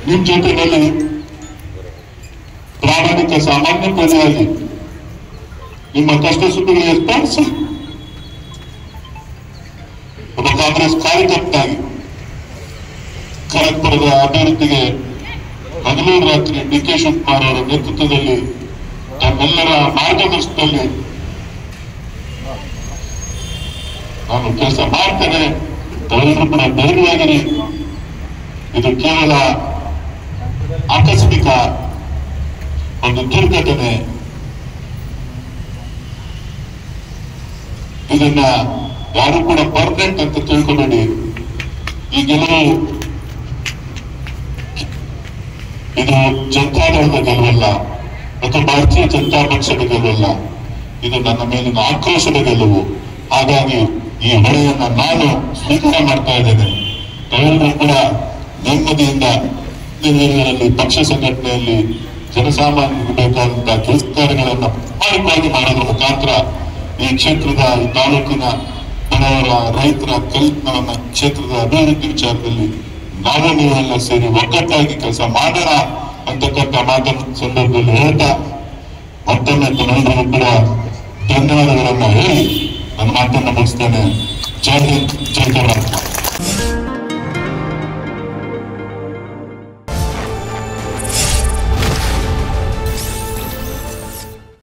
ನಿಮ್ ಜೊತೆಯಲ್ಲಿ ಪ್ರಾಮಾಣಿಕ ಸಾಮಾನ್ಯ ಪ್ರಜೆಯಾಗಿ ನಿಮ್ಮ ಕಷ್ಟ ಸುಖಗಳಿಗೆ ಸ್ಪಂದಿಸಿ ಒಬ್ಬ ಕಾಂಗ್ರೆಸ್ ಕಾರ್ಯಕರ್ತನಾಗಿ ಖರಗ್ಪುರದ ಅಭಿವೃದ್ಧಿಗೆ ಹಗಲು ರಾತ್ರಿ ಡಿ.ಕೆ. ಶಿವಕುಮಾರ್ ಅವರ ನೇತೃತ್ವದಲ್ಲಿ ತಮ್ಮೆಲ್ಲರ ಮಾರ್ಗದರ್ಶನದಲ್ಲಿ ನಾನು ಕೆಲಸ ಮಾಡ್ತೇನೆ. ತಾವೆಲ್ಲರೂ ಕೂಡ ಧೈರ್ಯವಾಗಿರಿ. ಇದು ಕೇವಲ ಆಕಸ್ಮಿಕ ಒಂದು ದುರ್ಘಟನೆ. ಇದನ್ನ ಯಾರು ಕೂಡ ಪರ್ಮನೆಂಟ್ ಅಂತ ತಿಳ್ಕೊಬೇಡಿ. ಈ ಗೆಲುವು ಇದು ಜನತಾದಳದ ಗೆಲುವಲ್ಲ ಮತ್ತು ಭಾರತೀಯ ಜನತಾ ಪಕ್ಷದ ಗೆಲುವಲ್ಲ. ಇದು ನನ್ನ ಮೇಲಿನ ಆಕ್ರೋಶದ ಗೆಲುವು. ಹಾಗಾಗಿ ಈ ಹೊಣೆಯನ್ನ ನಾನು ಸ್ವೀಕಾರ ಮಾಡ್ತಾ ಇದ್ದೇನೆ. ತಾವೆಲ್ಲರೂ ಕೂಡ ನೆಮ್ಮದಿಯಿಂದ ನಿರ್ವಹಣೆಯಲ್ಲಿ ಪಕ್ಷ ಸಂಘಟನೆಯಲ್ಲಿ ಜನಸಾಮಾನ್ಯರಿಗೆ ಬೇಕಾದಂತಹ ಕೆಲಸ ಕಾರ್ಯಗಳನ್ನ ಪ್ರಾಮಾಣಿಕವಾಗಿ ಮಾಡೋದ್ರ ಮುಖಾಂತರ ಈ ಕ್ಷೇತ್ರದ ಈ ತಾಲೂಕಿನ ಬಡವರ ರೈತರ ಕಲ್ಪನ ಕ್ಷೇತ್ರದ ಅಭಿವೃದ್ಧಿ ವಿಚಾರದಲ್ಲಿ ನಾವು ನೀವೆಲ್ಲ ಸೇರಿ ಒಗ್ಗಟ್ಟಾಗಿ ಕೆಲಸ ಮಾಡೋಣ ಅಂತಕ್ಕಂಥ ಮಾತನ್ನ ಸಂದರ್ಭದಲ್ಲಿ ಹೇಳ್ತಾ ಮತ್ತೊಮ್ಮೆ ತಮ್ಮೆಲ್ಲರಿಗೂ ಕೂಡ ಧನ್ಯವಾದಗಳನ್ನ ಹೇಳಿ ನನ್ನ ಮಾತನ್ನ ಮುಗಿಸ್ತೇನೆ. ಜೈ ಹಿಂದ್, ಜೈ ಕರ್ನಾಟಕ.